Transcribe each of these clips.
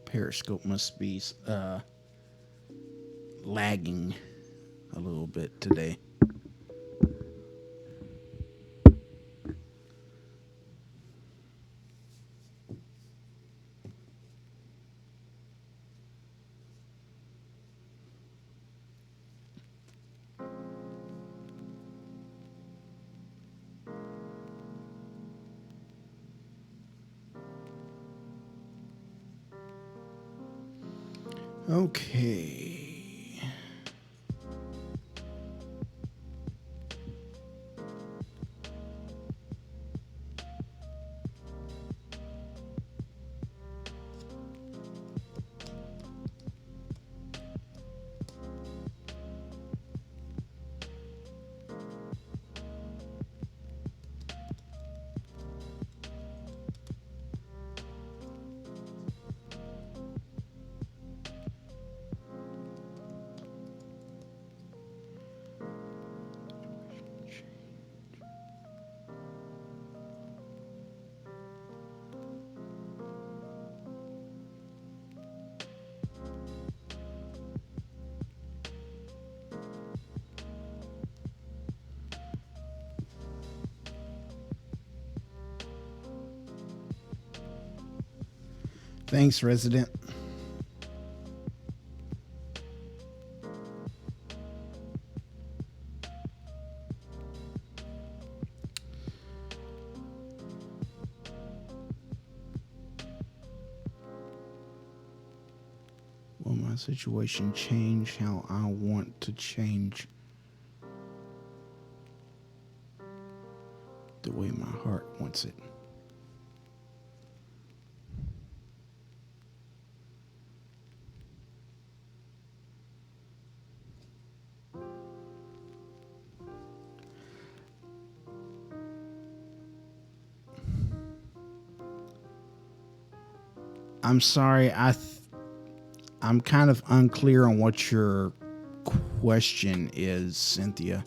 Periscope must be lagging a little bit today. Okay. Thanks, resident. Will my situation change how I want to change the way my heart wants it? I'm sorry, I'm kind of unclear on what your question is, Cynthia.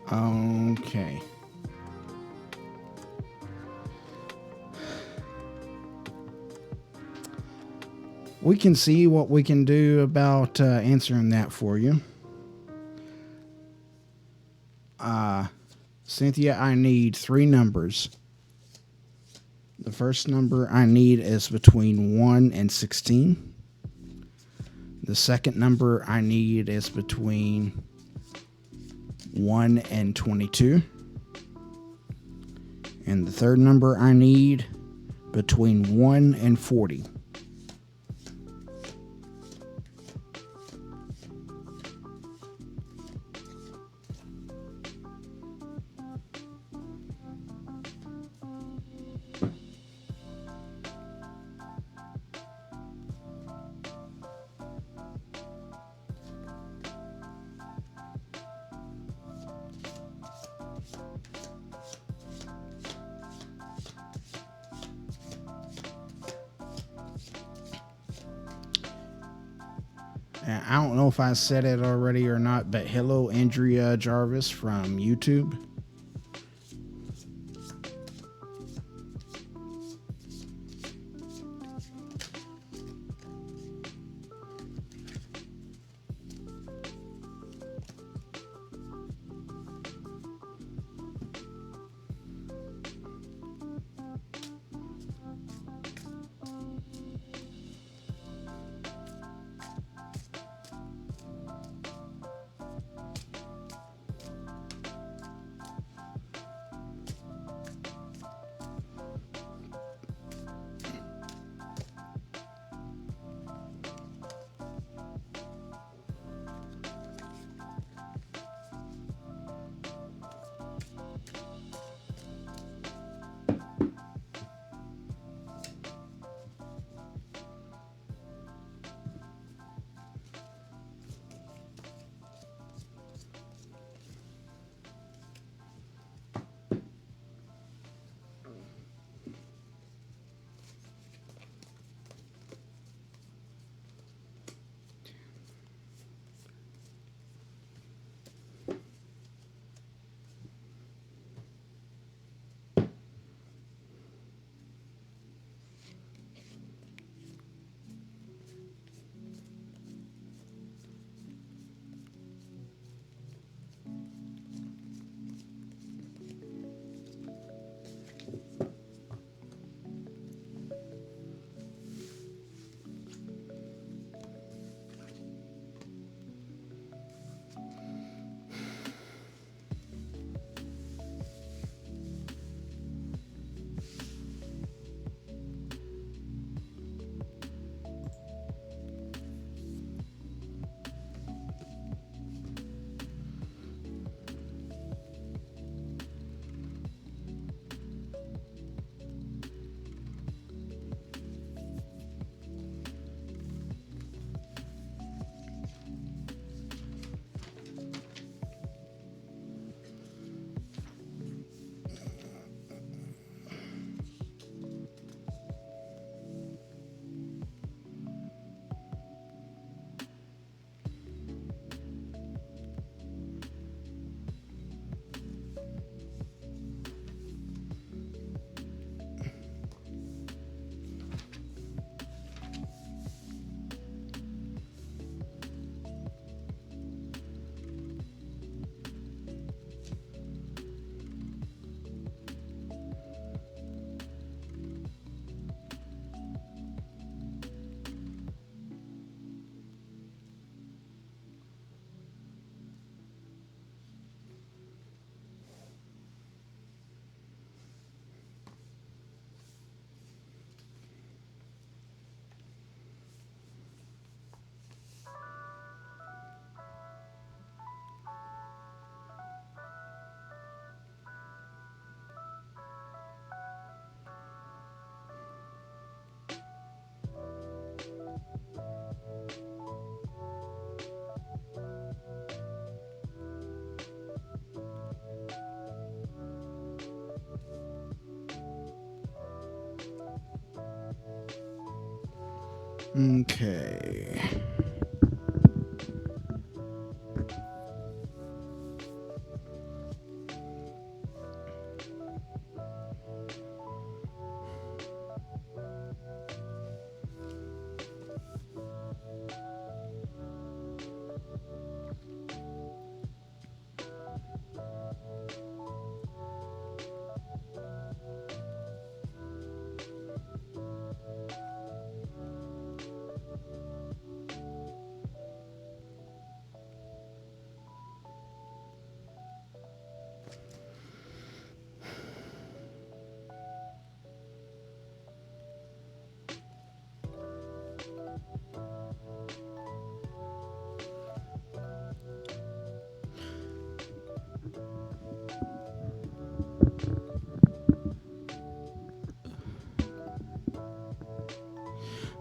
Okay. We can see what we can do about answering that for you. Cynthia, I need 3 numbers. The first number I need is between 1 and 16. The second number I need is between 1 and 22. And the third number I need between 1 and 40. I don't know if I said it already or not, but hello, Andrea Jarvis from YouTube. Okay.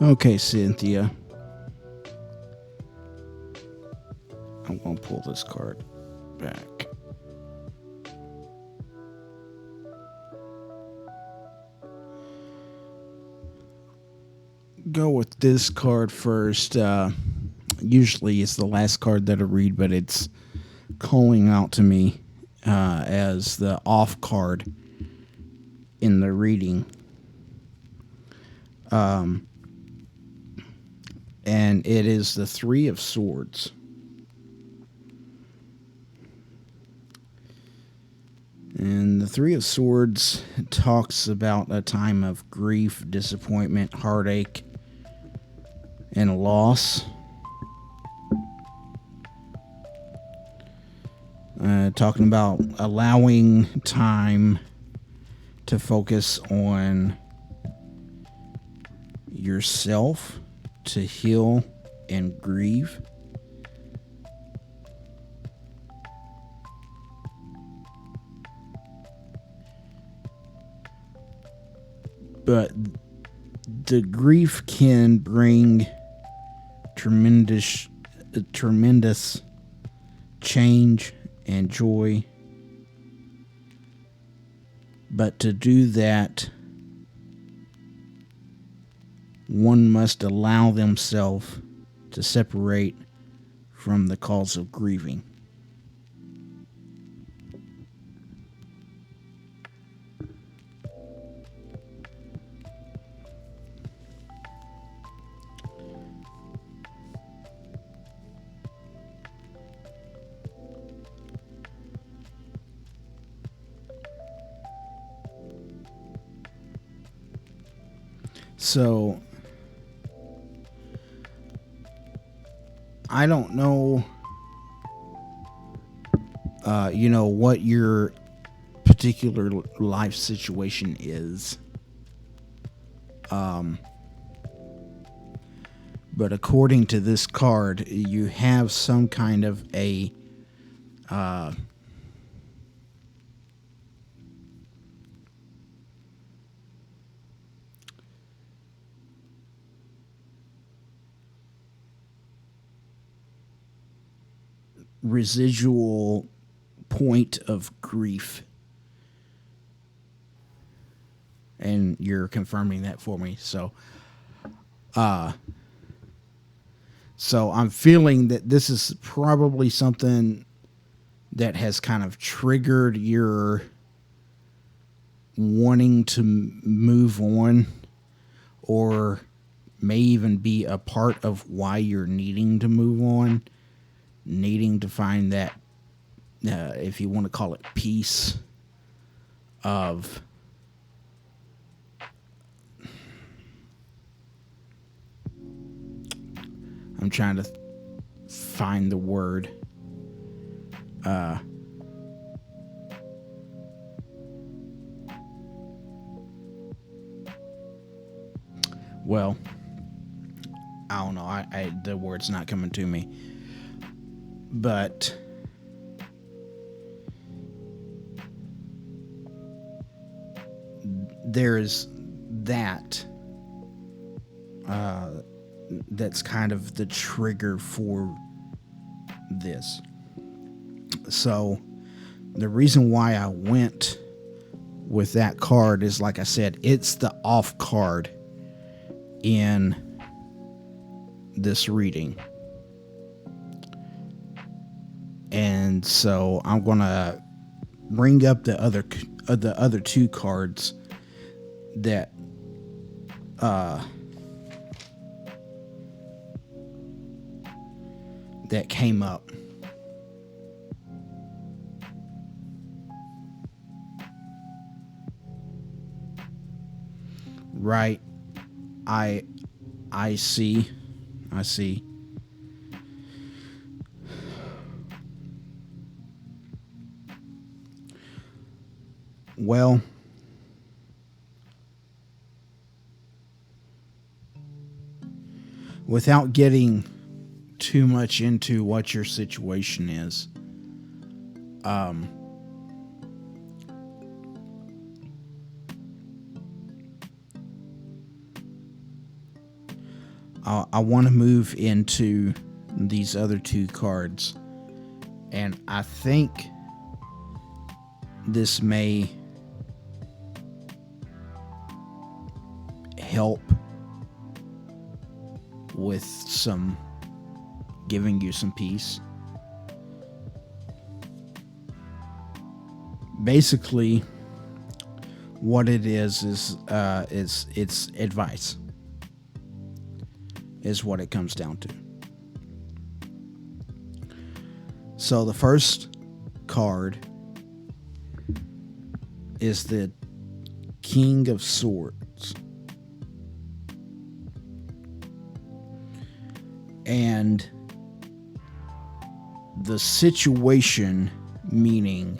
Okay, Cynthia. I'm going to pull this card back. Go with this card first. Usually it's the last card that I read, but it's calling out to me as the off card in the reading. And it is the Three of Swords. And the Three of Swords talks about a time of grief, disappointment, heartache, and loss. Talking about allowing time to focus on yourself, to heal and grieve. But the grief can bring tremendous change and joy. But to do that, one must allow themselves to separate from the cause of grieving. So, I don't know, what your particular life situation is. But according to this card, you have some kind of a residual point of grief. And you're confirming that for me. So I'm feeling that this is probably something that has kind of triggered your wanting to move on, or may even be a part of why you're needing to move on, needing to find that, if you want to call it, peace of I'm trying to find the word. Well, I don't know. The word's not coming to me. But there's that. That's kind of the trigger for this. So the reason why I went with that card is, like I said, it's the off card in this reading. And so I'm going to bring up the other two cards that that came up. Right. I see. Well, without getting too much into what your situation is, I want to move into these other two cards, and I think this may help with some giving you some peace. Basically, what it is it's advice, is what it comes down to. So the first card is the King of Swords. And the situation meaning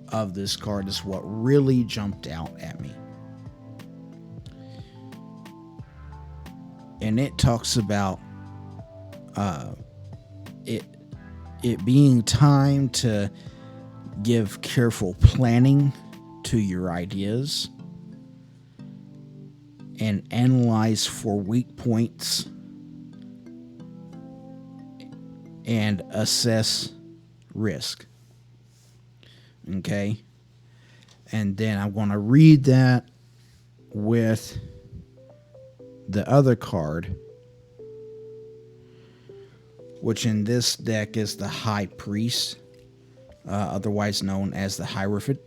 of this card is what really jumped out at me. And it talks about it being time to give careful planning to your ideas and analyze for weak points and assess risk. Okay? And then I'm going to read that with the other card, which in this deck is the High Priest, otherwise known as the Hierophant.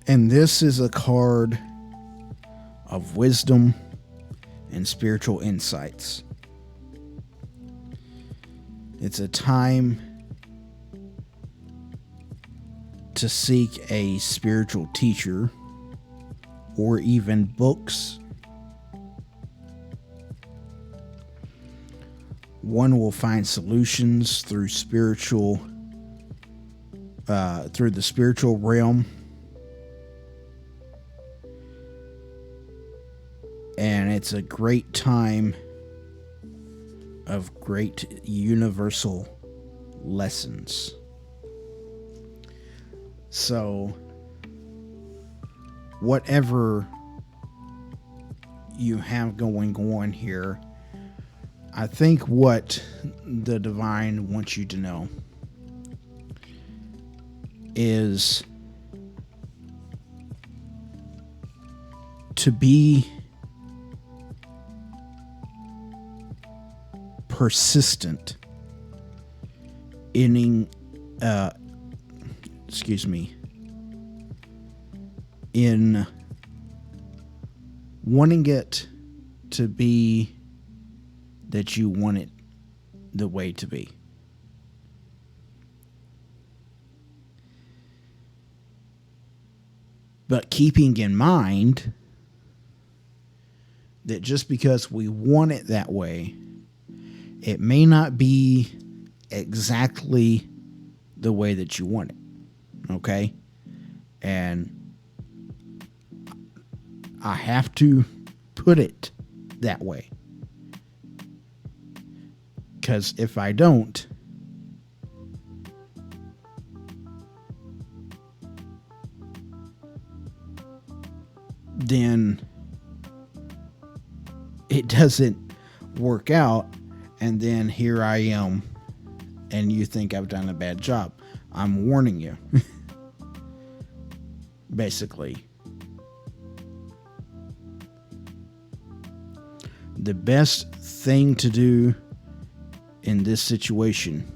And this is a card of wisdom and spiritual insights. It's a time to seek a spiritual teacher or even books. One will find solutions through the spiritual realm. And it's a great time of great universal lessons. So, whatever you have going on here, I think what the divine wants you to know is to be persistent in wanting it to be that you want it the way to be. But keeping in mind that just because we want it that way, it may not be exactly the way that you want it. Okay? And I have to put it that way. Because if I don't, then it doesn't work out, and then here I am, and you think I've done a bad job. I'm warning you. Basically. The best thing to do in this situation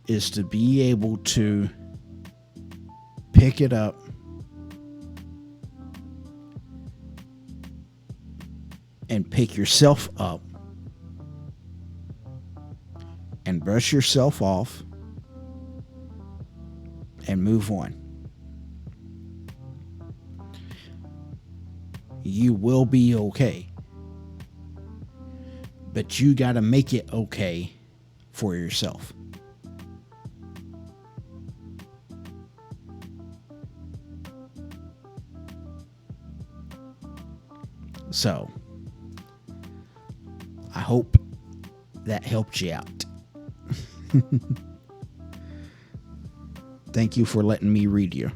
is to be able to pick it up and pick yourself up and brush yourself off and move on. You will be okay. But you got to make it okay for yourself. So, I hope that helped you out. Thank you for letting me read you.